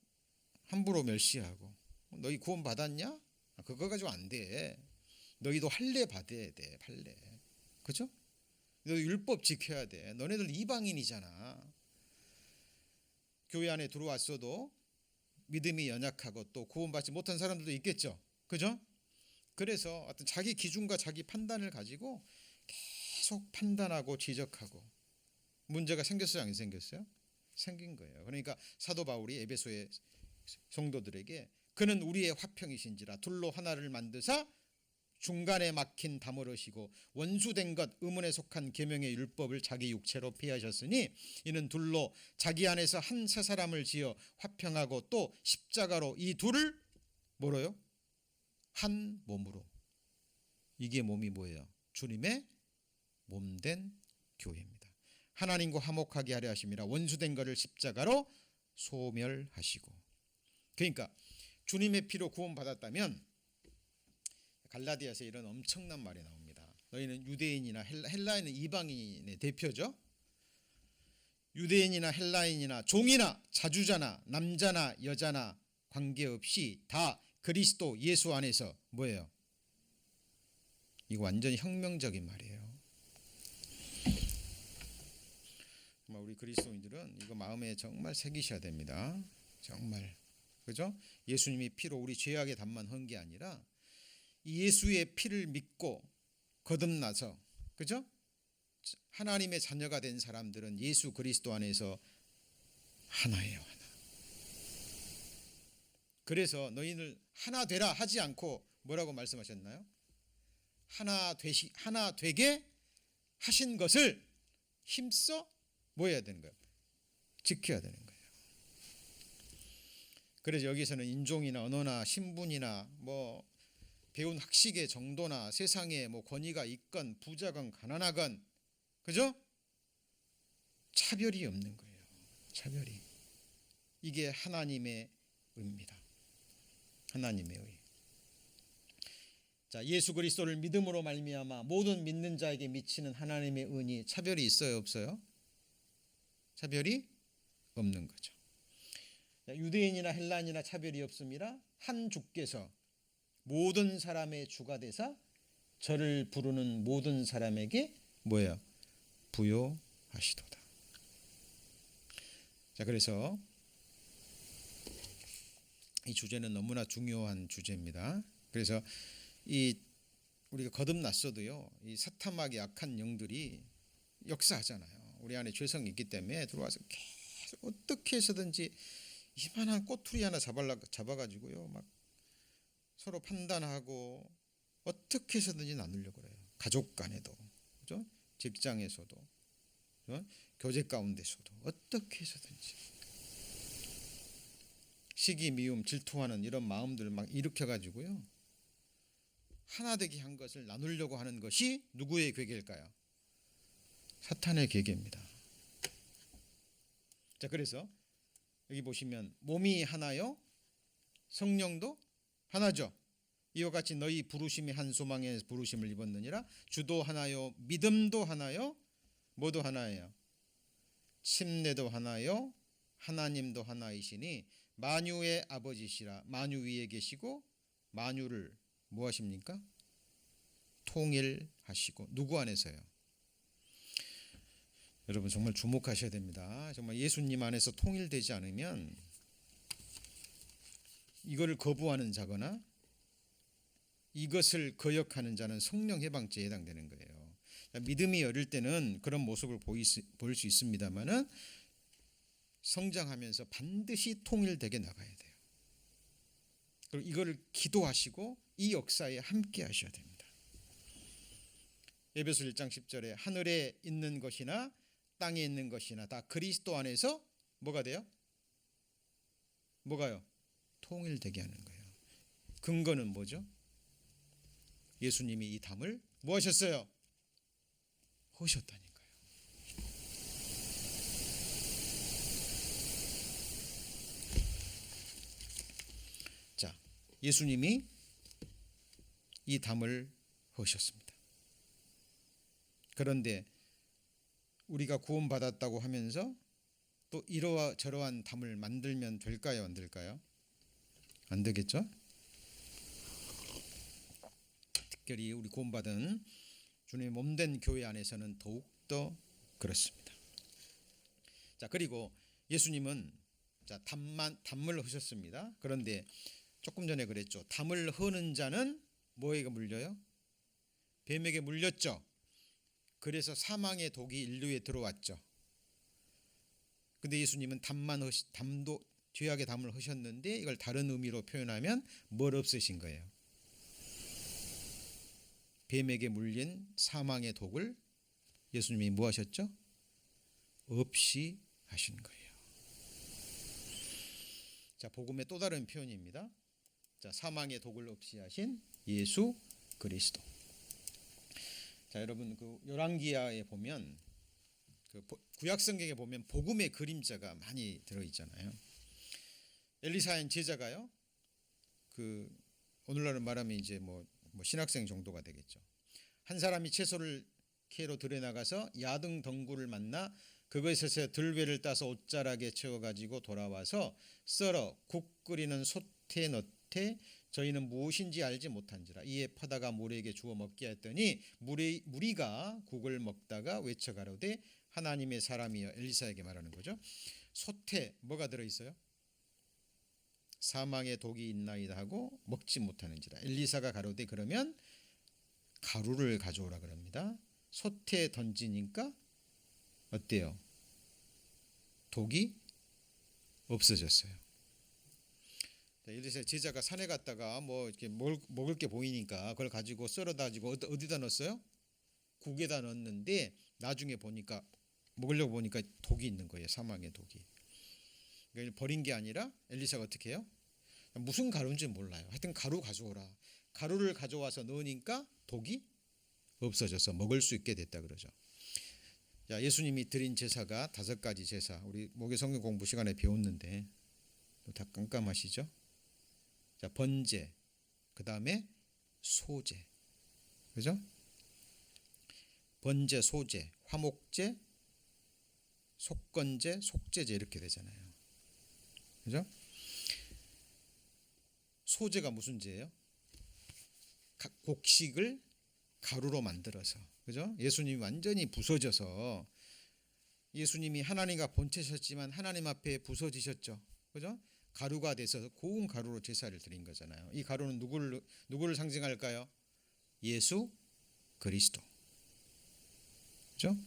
함부로 멸시하고, 너희 구원 받았냐? 그거 가지고 안 돼. 너희도 할례 받아야 돼. 할례. 그죠? 너 율법 지켜야 돼. 너네들 이방인이잖아. 교회 안에 들어왔어도 믿음이 연약하고 또 구원받지 못한 사람들도 있겠죠. 그죠? 그래서 어떤 자기 기준과 자기 판단을 가지고 계속 판단하고 지적하고 문제가 생겼어요, 안 생겼어요? 생긴 거예요. 그러니까 사도 바울이 에베소의 성도들에게 그는 우리의 화평이신지라. 둘로 하나를 만드사 중간에 막힌 담을 하시고 원수된 것 의문에 속한 계명의 율법을 자기 육체로 피하셨으니 이는 둘로 자기 안에서 한 새 사람을 지어 화평하고 또 십자가로 이 둘을 뭐로요? 한 몸으로. 이게 몸이 뭐예요? 주님의 몸된 교회입니다. 하나님과 화목하게 하려 하심이라 원수된 것을 십자가로 소멸하시고. 그러니까 주님의 피로 구원받았다면 갈라디아서 이런 엄청난 말이 나옵니다. 너희는 유대인이나 헬라인은 이방인의 대표죠. 유대인이나 헬라인이나 종이나 자주자나 남자나 여자나 관계없이 다 그리스도 예수 안에서 뭐예요? 이거 완전히 혁명적인 말이에요. 우리 그리스도인들은 이거 마음에 정말 새기셔야 됩니다. 정말. 그죠? 예수님이 피로 우리 죄악의 담만 한 게 아니라 예수의 피를 믿고 거듭나서, 그죠? 하나님의 자녀가 된 사람들은 예수 그리스도 안에서 하나예요, 하나. 그래서 너희는 하나 되라 하지 않고 뭐라고 말씀하셨나요? 하나 되게 하신 것을 힘써 뭐 해야 되는 거예요? 지켜야 되는 거예요. 그래서 여기서는 인종이나 언어나 신분이나 뭐 배운 학식의 정도나 세상에 뭐 권위가 있건 부자건 가난하건, 그죠? 차별이 없는 거예요. 차별이. 이게 하나님의 의입니다. 하나님의 의. 자, 예수 그리스도를 믿음으로 말미암아 모든 믿는 자에게 미치는 하나님의 은이 차별이 있어요, 없어요? 차별이 없는 거죠. 유대인이나 헬라인이나 차별이 없습니다. 한 주께서 모든 사람의 주가 되사 저를 부르는 모든 사람에게 뭐예요? 부요하시도다. 자, 그래서 이 주제는 너무나 중요한 주제입니다. 그래서 이 우리가 거듭났어도요, 이 사탐하게 악한 영들이 역사하잖아요. 우리 안에 죄성이 있기 때문에 들어와서 계속 어떻게 해서든지 이만한 꼬투리 하나 잡아가지고요, 막 서로 판단하고 어떻게 해서든지 나누려고 그래요. 가족 간에도, 그죠? 직장에서도, 그죠? 교제 가운데서도 어떻게 해서든지 시기, 미움, 질투하는 이런 마음들을 막 일으켜가지고요, 하나 되게 한 것을 나누려고 하는 것이 누구의 괴계일까요? 사탄의 괴계입니다. 자, 그래서 여기 보시면 몸이 하나요, 성령도 하나죠. 이와 같이 너희 부르심이 한 소망에 부르심을 입었느니라. 주도 하나요, 믿음도 하나요, 뭐도 하나예요? 침례도 하나요, 하나님도 하나이시니 만유의 아버지시라. 만유 위에 계시고 만유를 뭐 하십니까? 통일하시고. 누구 안에서요? 여러분 정말 주목하셔야 됩니다. 정말 예수님 안에서 통일되지 않으면 이거를 거부하는 자거나 이것을 거역하는 자는 성령 해방죄에 해당되는 거예요. 믿음이 어릴 때는 그런 모습을 보일 수 있습니다만은 성장하면서 반드시 통일되게 나가야 돼요. 그리고 이거를 기도하시고 이 역사에 함께 하셔야 됩니다. 에베소 1장 10절에 하늘에 있는 것이나 땅에 있는 것이나 다 그리스도 안에서 뭐가 돼요? 뭐가요? 통일되게 하는 거예요. 근거는 뭐죠? 예수님이 이 담을 뭐 하셨어요? 허셨다니까요. 자, 예수님이 이 담을 허셨습니다. 그런데 우리가 구원받았다고 하면서 또 이러저러한 담을 만들면 될까요? 안 될까요? 안 되겠죠? 특별히 우리 구원받은 주님의 몸된 교회 안에서는 더욱더 그렇습니다. 자, 그리고 예수님은 자, 담을 허셨습니다. 그런데 조금 전에 그랬죠. 담을 허는 자는 뭐에게 물려요? 뱀에게 물렸죠. 그래서 사망의 독이 인류에 들어왔죠. 근데 예수님은 담도 죄악의 담을 허셨는데 이걸 다른 의미로 표현하면 뭘 없으신 거예요? 뱀에게 물린 사망의 독을 예수님이 뭐 하셨죠? 없이 하신 거예요. 자, 복음의 또 다른 표현입니다. 자, 사망의 독을 없이 하신 예수 그리스도. 자, 여러분 그 열왕기하에 보면 그 구약 성경에 보면 복음의 그림자가 많이 들어 있잖아요. 엘리사의 제자가요. 그 오늘날은 말하면 이제 뭐 신학생 정도가 되겠죠. 한 사람이 채소를 캐로 들에 나가서 야등 덩굴을 만나 그것에서 들배를 따서 옷자락에 채워 가지고 돌아와서 썰어 국 끓이는 솥에 넣되 저희는 무엇인지 알지 못한지라. 이에 퍼다가 무리에게 주어 먹게 했더니 무리가 국을 먹다가 외쳐가로되 하나님의 사람이여. 엘리사에게 말하는 거죠. 솥에 뭐가 들어 있어요? 사망의 독이 있나이다 하고 먹지 못하는지라. 엘리사가 가로되 그러면 가루를 가져오라 그럽니다. 솥에 던지니까 어때요? 독이 없어졌어요. 엘리사 제자가 산에 갔다가 뭐 이렇게 먹을 게 보이니까 그걸 가지고 썰어다지고 어디다 넣었어요? 국에다 넣었는데 나중에 보니까 먹으려고 보니까 독이 있는 거예요. 사망의 독이. 그러니까 버린 게 아니라 엘리사가 어떻게 해요? 무슨 가루인지 몰라요. 하여튼 가루 가져오라. 가루를 가져와서 넣으니까 독이 없어져서 먹을 수 있게 됐다 그러죠. 자, 예수님이 드린 제사가 5가지 제사. 우리 목요 성경 공부 시간에 배웠는데 다 깜깜하시죠? 자, 번제, 그 다음에 소제, 그죠? 번제, 소제, 화목제, 속건제, 속제제 이렇게 되잖아요. 그죠? 소제가 무슨 제예요? 곡식을 가루로 만들어서, 그죠? 예수님이 완전히 부서져서 예수님이 하나님과 본체셨지만 하나님 앞에 부서지셨죠, 그죠? 가루가 돼서 고운 가루로 제사를 드린 거잖아요. 이 가루는 누구를 상징할까요? 예수 그리스도. 그죠?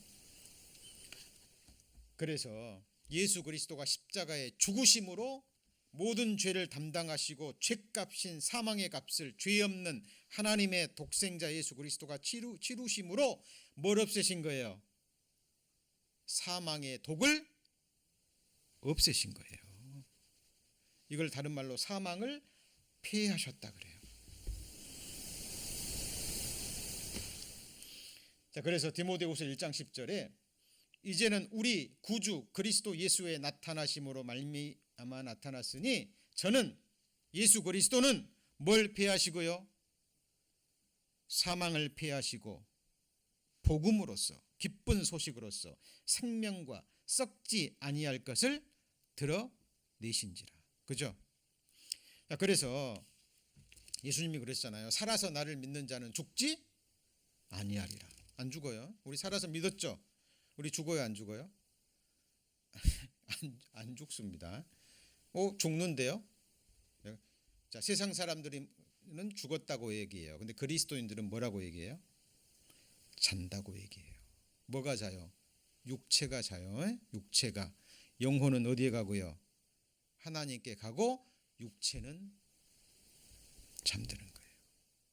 그래서 예수 그리스도가 십자가의 죽으심으로 모든 죄를 담당하시고 죄값인 사망의 값을 죄 없는 하나님의 독생자 예수 그리스도가 치루심으로 뭘 없애신 거예요? 사망의 독을 없애신 거예요. 이걸 다른 말로 사망을 폐하셨다 그래요. 자, 그래서 디모데후서 1장 10절에 이제는 우리 구주 그리스도 예수의 나타나심으로 말미암아 나타났으니 저는 예수 그리스도는 뭘 폐하시고요? 사망을 폐하시고 복음으로써 기쁜 소식으로써 생명과 썩지 아니할 것을 드러내신지라. 그죠? 자, 그래서 예수님이 그랬잖아요. 살아서 나를 믿는 자는 죽지 아니하리라. 안 죽어요. 우리 살아서 믿었죠? 우리 죽어요, 안 죽어요? 안 죽습니다. 죽는데요. 자, 세상 사람들은 죽었다고 얘기해요. 근데 그리스도인들은 뭐라고 얘기해요? 잔다고 얘기해요. 뭐가 자요? 육체가 자요. 육체가. 영혼은 어디에 가고요? 하나님께 가고 육체는 잠드는 거예요.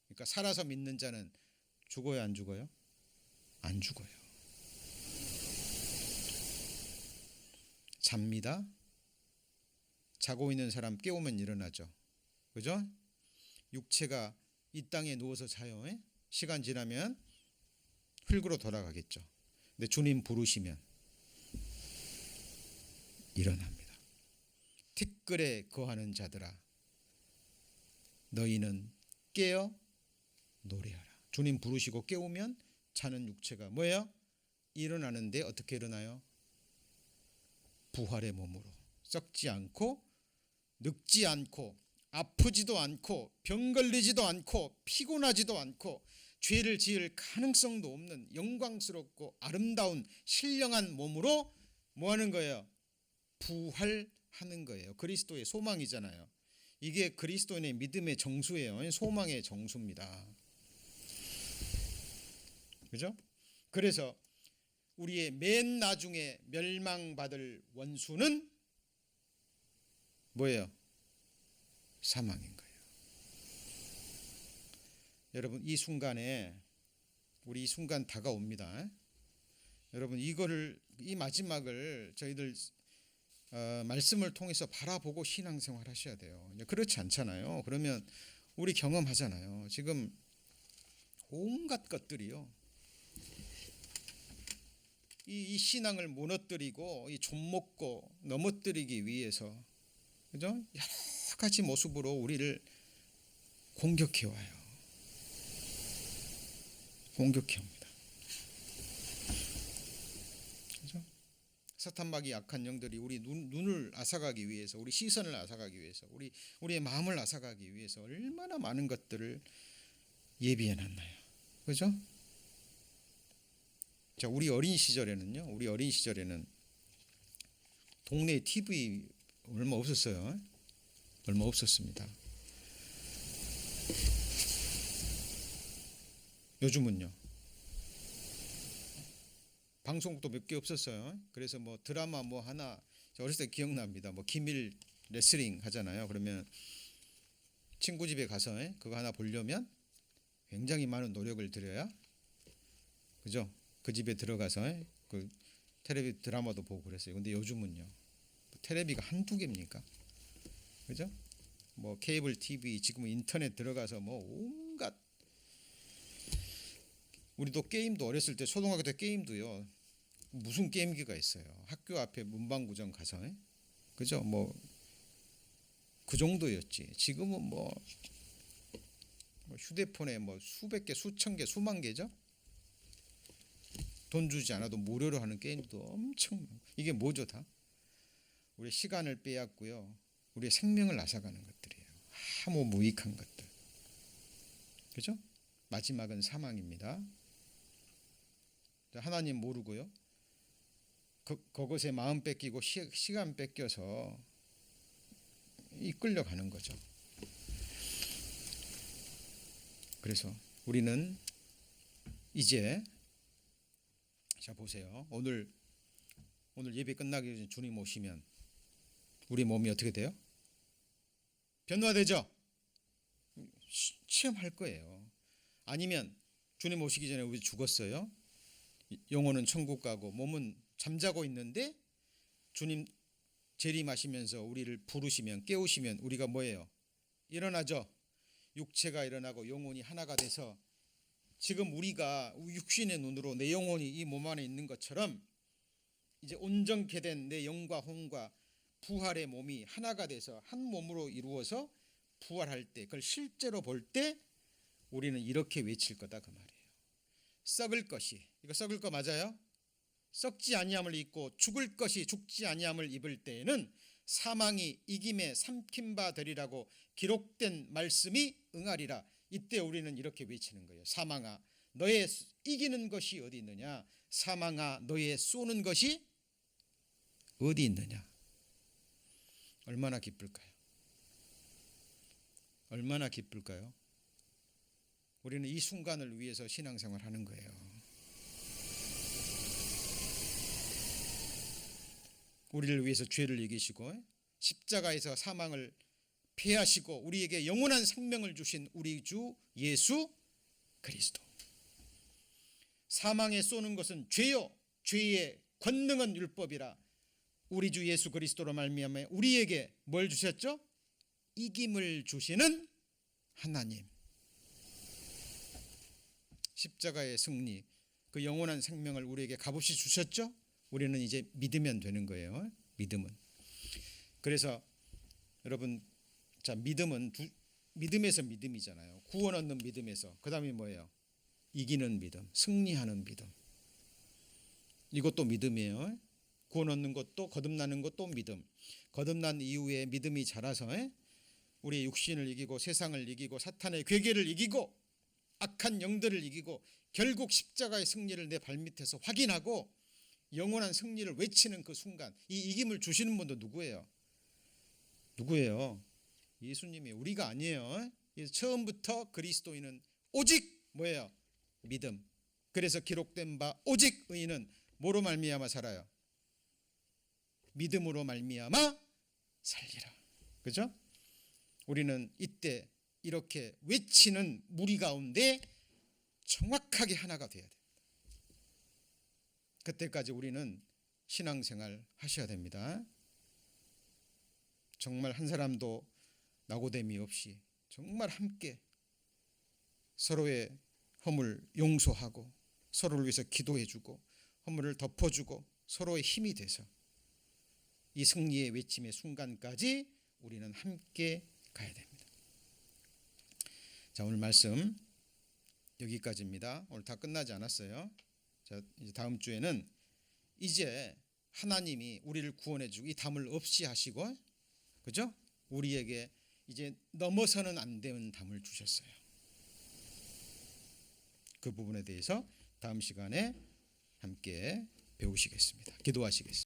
그러니까 살아서 믿는 자는 죽어요, 안 죽어요? 안 죽어요. 잡니다. 자고 있는 사람 깨우면 일어나죠. 그죠? 육체가 이 땅에 누워서 자요. 시간 지나면 흙으로 돌아가겠죠. 근데 주님 부르시면 일어납니다. 티끌에 거하는 자들아 너희는 깨어 노래하라. 주님 부르시고 깨우면 자는 육체가 뭐예요? 일어나는데 어떻게 일어나요? 부활의 몸으로 썩지 않고 늙지 않고 아프지도 않고 병 걸리지도 않고 피곤하지도 않고 죄를 지을 가능성도 없는 영광스럽고 아름다운 신령한 몸으로 뭐 하는 거예요? 부활하는 거예요. 그리스도의 소망이잖아요. 이게 그리스도인의 믿음의 정수예요. 소망의 정수입니다. 그죠? 그래서 우리의 맨 나중에 멸망받을 원수는 뭐예요? 사망인 거예요. 여러분 이 순간에 우리 이 순간 다가옵니다. 여러분 이 마지막을 저희들 말씀을 통해서 바라보고 신앙생활 하셔야 돼요. 그렇지 않잖아요. 그러면 우리 경험하잖아요. 지금 온갖 것들이요. 이 신앙을 무너뜨리고 이 좀먹고 넘어뜨리기 위해서 그죠? 여러 가지 모습으로 우리를 공격해 와요. 공격해 옵니다. 그죠? 사탄마귀 약한 영들이 우리 눈을 앗아가기 위해서, 우리 시선을 앗아가기 위해서, 우리의 마음을 앗아가기 위해서 얼마나 많은 것들을 예비해 놨나요? 그죠? 자, 우리 어린 시절에는 동네 TV 얼마 없었어요. 얼마 없었습니다. 요즘은요. 방송국도 몇 개 없었어요. 그래서 뭐 드라마 뭐 하나 어렸을 때 기억납니다. 뭐 기밀 레슬링 하잖아요. 그러면 친구 집에 가서 그거 하나 보려면 굉장히 많은 노력을 들여야 그죠? 그 집에 들어가서 그 텔레비 드라마도 보고 그랬어요. 근데 요즘은요. 텔레비가 한두 개입니까? 그죠? 뭐 케이블 TV 지금은 인터넷 들어가서 뭐 온갖 우리도 게임도 어렸을 때 초등학교 때 게임도요. 무슨 게임기가 있어요. 학교 앞에 문방구점 가서 그죠? 뭐 그 정도였지. 지금은 뭐 휴대폰에 뭐 수백 개, 수천 개, 수만 개죠. 돈 주지 않아도 무료로 하는 게임도 엄청 이게 뭐죠 다? 우리의 시간을 빼앗고요. 우리의 생명을 앗아가는 것들이에요. 아무 무익한 것들. 그죠? 마지막은 사망입니다. 하나님 모르고요. 그것에 마음 뺏기고 시간 뺏겨서 이끌려가는 거죠. 그래서 우리는 이제 자 보세요. 오늘 예배 끝나기 전에 주님 오시면 우리 몸이 어떻게 돼요? 변화되죠? 체험할 거예요. 아니면 주님 오시기 전에 우리 죽었어요. 영혼은 천국 가고 몸은 잠자고 있는데 주님 재림하시면서 우리를 부르시면 깨우시면 우리가 뭐예요? 일어나죠. 육체가 일어나고 영혼이 하나가 돼서 지금 우리가 육신의 눈으로 내 영혼이 이 몸 안에 있는 것처럼 이제 온전케 된 내 영과 혼과 부활의 몸이 하나가 돼서 한 몸으로 이루어서 부활할 때 그걸 실제로 볼 때 우리는 이렇게 외칠 거다 그 말이에요. 썩을 것이, 이거 썩을 거 맞아요? 썩지 아니함을 입고 죽을 것이 죽지 아니함을 입을 때에는 사망이 이김에 삼킨 바 되리라고 기록된 말씀이 응하리라. 이때 우리는 이렇게 외치는 거예요. 사망아 너의 이기는 것이 어디 있느냐? 사망아 너의 쏘는 것이 어디 있느냐? 얼마나 기쁠까요? 얼마나 기쁠까요? 우리는 이 순간을 위해서 신앙생활 하는 거예요. 우리를 위해서 죄를 이기시고 십자가에서 사망을 패하시고 우리에게 영원한 생명을 주신 우리 주 예수 그리스도. 사망에 쏘는 것은 죄요 죄의 권능은 율법이라. 우리 주 예수 그리스도로 말미암아 우리에게 뭘 주셨죠? 이김을 주시는 하나님. 십자가의 승리, 그 영원한 생명을 우리에게 값없이 주셨죠? 우리는 이제 믿으면 되는 거예요. 믿음은. 그래서 여러분, 자 믿음은 믿음에서 믿음이잖아요. 구원 얻는 믿음에서. 그다음에 뭐예요? 이기는 믿음, 승리하는 믿음. 이것도 믿음이에요. 구원 얻는 것도 거듭나는 것도 믿음. 거듭난 이후에 믿음이 자라서 우리의 육신을 이기고 세상을 이기고 사탄의 괴계를 이기고 악한 영들을 이기고 결국 십자가의 승리를 내 발밑에서 확인하고 영원한 승리를 외치는 그 순간, 이 이김을 주시는 분도 누구예요? 누구예요? 예수님이, 우리가 아니에요. 처음부터 그리스도인은 오직 뭐예요? 믿음. 그래서 기록된 바 오직 의인은 뭐로 말미암아 살아요? 믿음으로 말미암아 살리라. 그죠? 우리는 이때 이렇게 외치는 무리 가운데 정확하게 하나가 돼야 됩니다. 그때까지 우리는 신앙생활 하셔야 됩니다. 정말 한 사람도 낙오됨이 없이 정말 함께 서로의 허물 용서하고 서로를 위해서 기도해주고 허물을 덮어주고 서로의 힘이 돼서 이 승리의 외침의 순간까지 우리는 함께 가야 됩니다. 자, 오늘 말씀 여기까지입니다. 오늘 다 끝나지 않았어요. 자, 이제 다음 주에는 이제 하나님이 우리를 구원해주고 이 담을 없이 하시고, 그죠? 우리에게 이제 넘어서는 안 되는 담을 주셨어요. 그 부분에 대해서 다음 시간에 함께 배우시겠습니다. 기도하시겠습니다.